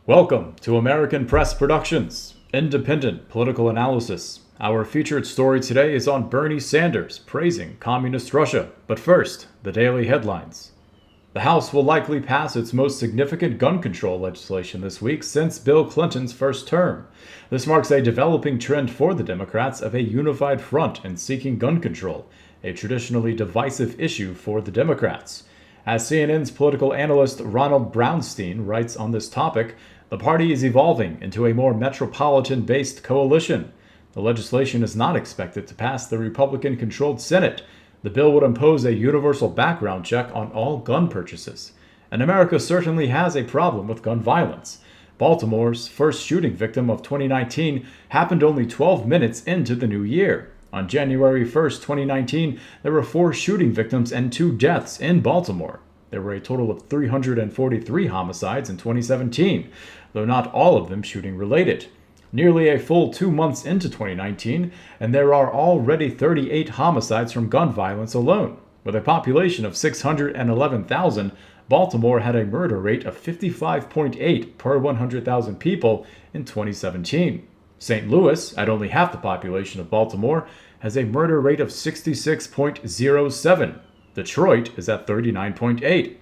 Welcome to American Press Productions, independent political analysis. Our featured story today is on Bernie Sanders praising communist Russia. But first, the daily headlines. The House will likely pass its most significant gun control legislation this week since Bill Clinton's first term. This marks a developing trend for the Democrats of a unified front in seeking gun control, a traditionally divisive issue for the Democrats. As CNN's political analyst Ronald Brownstein writes on this topic, the party is evolving into a more metropolitan-based coalition. The legislation is not expected to pass the Republican-controlled Senate. The bill would impose a universal background check on all gun purchases. And America certainly has a problem with gun violence. Baltimore's first shooting victim of 2019 happened only 12 minutes into the new year. On January 1st, 2019, there were 4 shooting victims and 2 deaths in Baltimore. There were a total of 343 homicides in 2017, though not all of them shooting-related. Nearly a full 2 months into 2019, and there are already 38 homicides from gun violence alone. With a population of 611,000, Baltimore had a murder rate of 55.8 per 100,000 people in 2017. St. Louis, at only half the population of Baltimore, has a murder rate of 66.07. Detroit is at 39.8.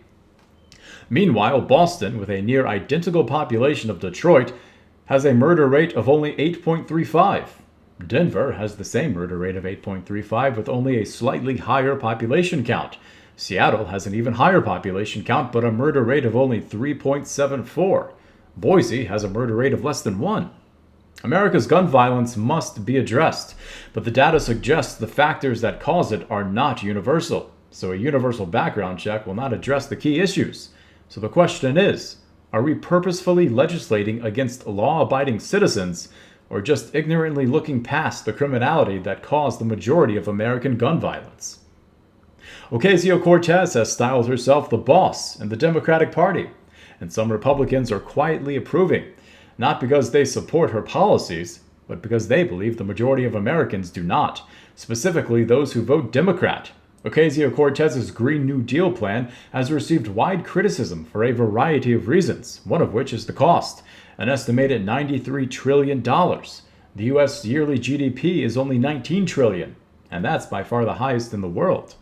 Meanwhile, Boston, with a near identical population of Detroit, has a murder rate of only 8.35. Denver has the same murder rate of 8.35 with only a slightly higher population count. Seattle has an even higher population count but a murder rate of only 3.74. Boise has a murder rate of less than 1. America's gun violence must be addressed, but the data suggests the factors that cause it are not universal. So a universal background check will not address the key issues. So the question is, are we purposefully legislating against law-abiding citizens, or just ignorantly looking past the criminality that caused the majority of American gun violence? Ocasio-Cortez has styled herself the boss in the Democratic Party, and some Republicans are quietly approving, not because they support her policies, but because they believe the majority of Americans do not, specifically those who vote Democrat. Ocasio-Cortez's Green New Deal plan has received wide criticism for a variety of reasons, one of which is the cost, an estimated $93 trillion. The U.S. yearly GDP is only $19 trillion, and that's by far the highest in the world.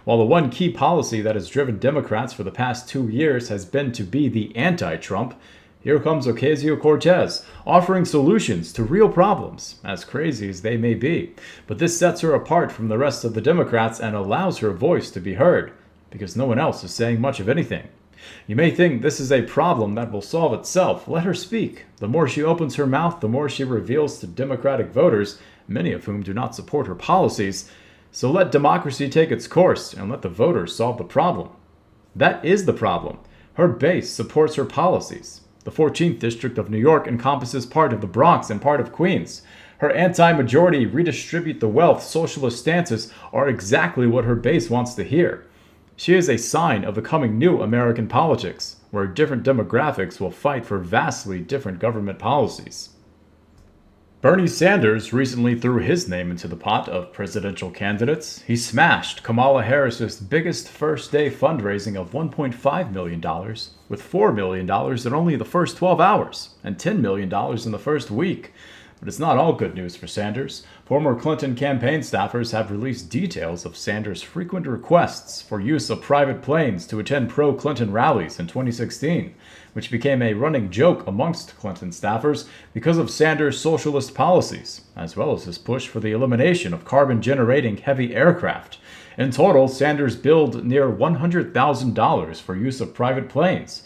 While the one key policy that has driven Democrats for the past 2 years has been to be the anti-Trump, here comes Ocasio-Cortez, offering solutions to real problems, as crazy as they may be. But this sets her apart from the rest of the Democrats and allows her voice to be heard, because no one else is saying much of anything. You may think this is a problem that will solve itself. Let her speak. The more she opens her mouth, the more she reveals to Democratic voters, many of whom do not support her policies. So let democracy take its course and let the voters solve the problem. That is the problem. Her base supports her policies. The 14th District of New York encompasses part of the Bronx and part of Queens. Her anti-majority redistribute the wealth socialist stances are exactly what her base wants to hear. She is a sign of the coming new American politics, where different demographics will fight for vastly different government policies. Bernie Sanders recently threw his name into the pot of presidential candidates. He smashed Kamala Harris's biggest first-day fundraising of $1.5 million, with $4 million in only the first 12 hours, and $10 million in the first week. But it's not all good news for Sanders. Former Clinton campaign staffers have released details of Sanders' frequent requests for use of private planes to attend pro-Clinton rallies in 2016, which became a running joke amongst Clinton staffers because of Sanders' socialist policies, as well as his push for the elimination of carbon-generating heavy aircraft. In total, Sanders billed near $100,000 for use of private planes.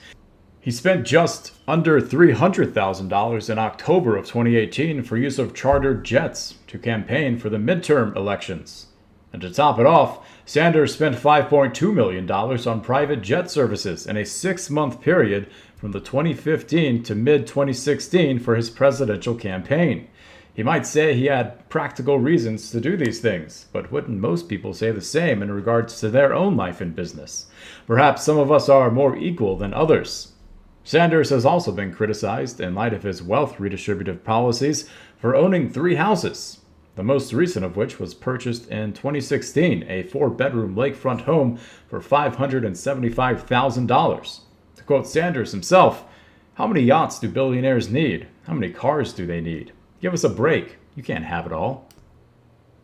He spent just under $300,000 in October of 2018 for use of chartered jets to campaign for the midterm elections. And to top it off, Sanders spent $5.2 million on private jet services in a 6-month period from the 2015 to mid-2016 for his presidential campaign. He might say he had practical reasons to do these things, but wouldn't most people say the same in regards to their own life and business? Perhaps some of us are more equal than others. Sanders has also been criticized, in light of his wealth redistributive policies, for owning 3 houses, the most recent of which was purchased in 2016, a 4-bedroom lakefront home for $575,000. To quote Sanders himself, How many yachts do billionaires need? How many cars do they need? Give us a break. You can't have it all.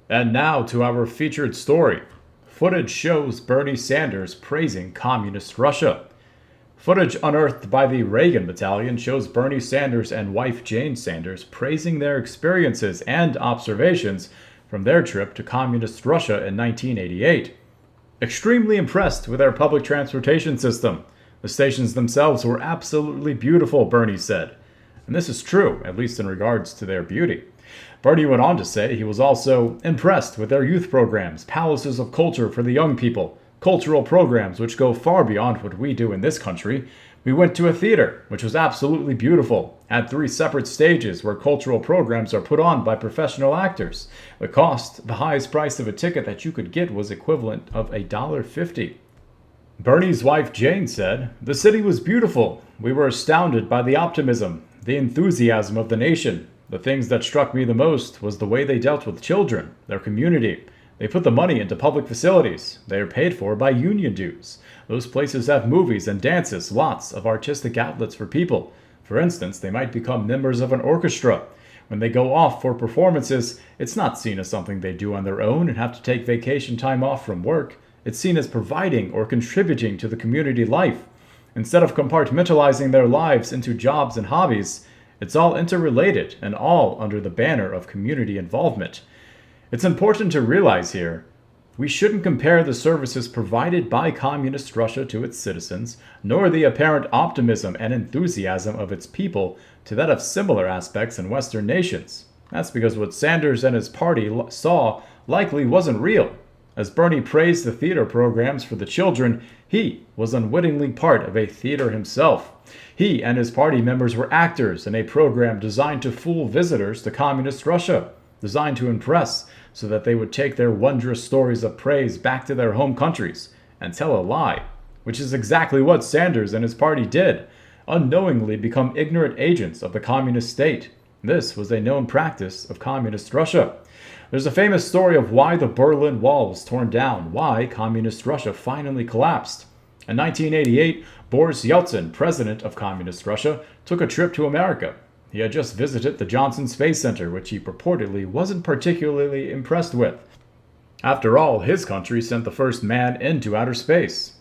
And now to our featured story. Footage shows Bernie Sanders praising communist Russia. Footage unearthed by the Reagan Battalion shows Bernie Sanders and wife Jane Sanders praising their experiences and observations from their trip to communist Russia in 1988. Extremely impressed with their public transportation system. The stations themselves were absolutely beautiful, Bernie said. And this is true, at least in regards to their beauty. Bernie went on to say he was also impressed with their youth programs, palaces of culture for the young people, cultural programs which go far beyond what we do in this country. We went to a theater, which was absolutely beautiful, had 3 separate stages where cultural programs are put on by professional actors. The cost, the highest price of a ticket that you could get was equivalent of $1.50. Bernie's wife Jane said, "The city was beautiful. We were astounded by the optimism, the enthusiasm of the nation. The things that struck me the most was the way they dealt with children, their community. They put the money into public facilities. They are paid for by union dues. Those places have movies and dances, lots of artistic outlets for people. For instance, they might become members of an orchestra. When they go off for performances, it's not seen as something they do on their own and have to take vacation time off from work. It's seen as providing or contributing to the community life. Instead of compartmentalizing their lives into jobs and hobbies, it's all interrelated and all under the banner of community involvement." It's important to realize here, we shouldn't compare the services provided by communist Russia to its citizens, nor the apparent optimism and enthusiasm of its people to that of similar aspects in Western nations. That's because what Sanders and his party saw likely wasn't real. As Bernie praised the theater programs for the children, he was unwittingly part of a theater himself. He and his party members were actors in a program designed to fool visitors to communist Russia, designed to impress so that they would take their wondrous stories of praise back to their home countries and tell a lie, which is exactly what Sanders and his party did, unknowingly become ignorant agents of the communist state. This was a known practice of communist Russia. There's a famous story of why the Berlin Wall was torn down, why communist Russia finally collapsed. In 1988, Boris Yeltsin, president of communist Russia, took a trip to America. He had just visited the Johnson Space Center, which he purportedly wasn't particularly impressed with. After all, his country sent the first man into outer space.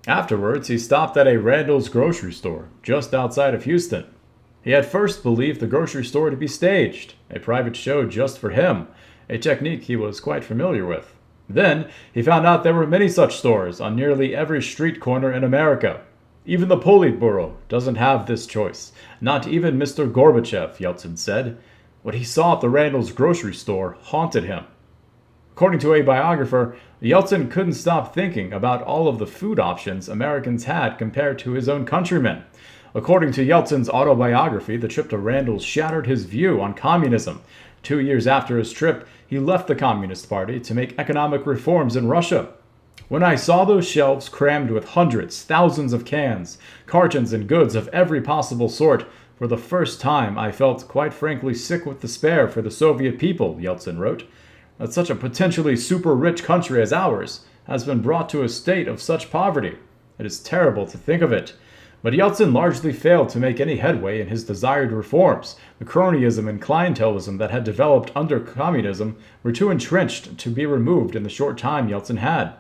Afterwards, he stopped at a Randall's grocery store, just outside of Houston. He had first believed the grocery store to be staged, a private show just for him, a technique he was quite familiar with. Then, he found out there were many such stores on nearly every street corner in America. Even the Politburo doesn't have this choice. Not even Mr. Gorbachev, Yeltsin said. What he saw at the Randall's grocery store haunted him. According to a biographer, Yeltsin couldn't stop thinking about all of the food options Americans had compared to his own countrymen. According to Yeltsin's autobiography, the trip to Randall's shattered his view on communism. 2 years after his trip, he left the Communist Party to make economic reforms in Russia. "When I saw those shelves crammed with hundreds, thousands of cans, cartons, and goods of every possible sort, for the first time I felt quite frankly sick with despair for the Soviet people," Yeltsin wrote. "That such a potentially super-rich country as ours has been brought to a state of such poverty. It is terrible to think of it." But Yeltsin largely failed to make any headway in his desired reforms. The cronyism and clientelism that had developed under communism were too entrenched to be removed in the short time Yeltsin had.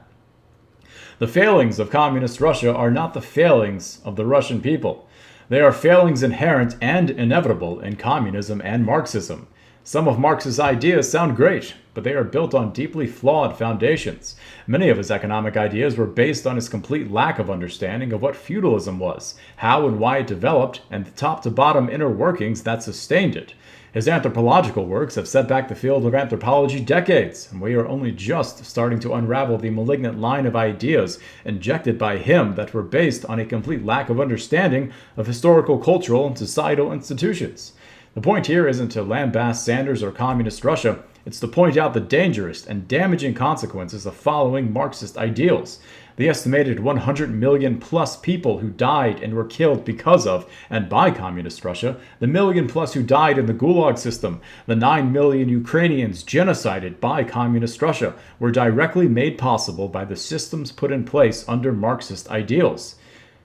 The failings of communist Russia are not the failings of the Russian people. They are failings inherent and inevitable in communism and Marxism. Some of Marx's ideas sound great, but they are built on deeply flawed foundations. Many of his economic ideas were based on his complete lack of understanding of what feudalism was, how and why it developed, and the top-to-bottom inner workings that sustained it. His anthropological works have set back the field of anthropology decades, and we are only just starting to unravel the malignant line of ideas injected by him that were based on a complete lack of understanding of historical, cultural, and societal institutions. The point here isn't to lambaste Sanders or communist Russia, it's to point out the dangerous and damaging consequences of following Marxist ideals. The estimated 100 million plus people who died and were killed because of and by communist Russia, the million plus who died in the Gulag system, the 9 million Ukrainians genocided by communist Russia were directly made possible by the systems put in place under Marxist ideals.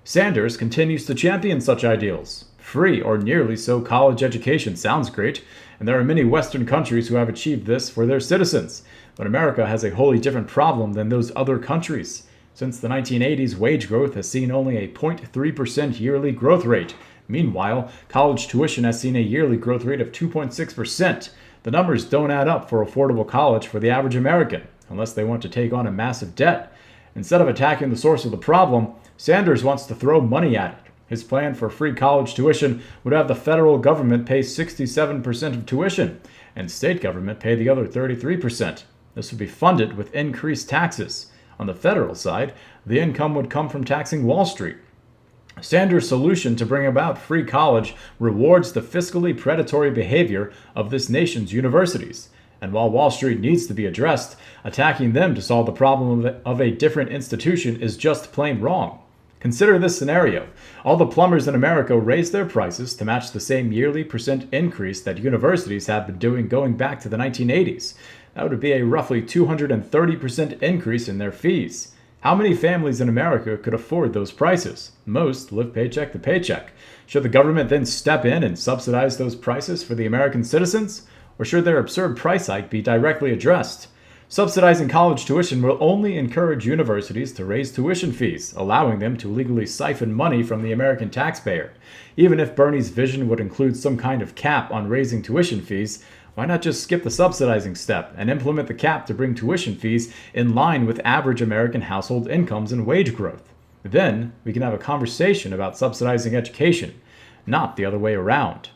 Sanders continues to champion such ideals. Free or nearly so college education sounds great, and there are many Western countries who have achieved this for their citizens. But America has a wholly different problem than those other countries. Since the 1980s, wage growth has seen only a 0.3% yearly growth rate. Meanwhile, college tuition has seen a yearly growth rate of 2.6%. The numbers don't add up for affordable college for the average American, unless they want to take on a massive debt. Instead of attacking the source of the problem, Sanders wants to throw money at it. His plan for free college tuition would have the federal government pay 67% of tuition, and state government pay the other 33%. This would be funded with increased taxes. On the federal side, the income would come from taxing Wall Street. Sanders' solution to bring about free college rewards the fiscally predatory behavior of this nation's universities. And while Wall Street needs to be addressed, attacking them to solve the problem of a different institution is just plain wrong. Consider this scenario. All the plumbers in America raise their prices to match the same yearly percent increase that universities have been doing going back to the 1980s. That would be a roughly 230% increase in their fees. How many families in America could afford those prices? Most live paycheck to paycheck. Should the government then step in and subsidize those prices for the American citizens? Or should their absurd price hike be directly addressed? Subsidizing college tuition will only encourage universities to raise tuition fees, allowing them to legally siphon money from the American taxpayer. Even if Bernie's vision would include some kind of cap on raising tuition fees, why not just skip the subsidizing step and implement the cap to bring tuition fees in line with average American household incomes and wage growth? Then we can have a conversation about subsidizing education, not the other way around.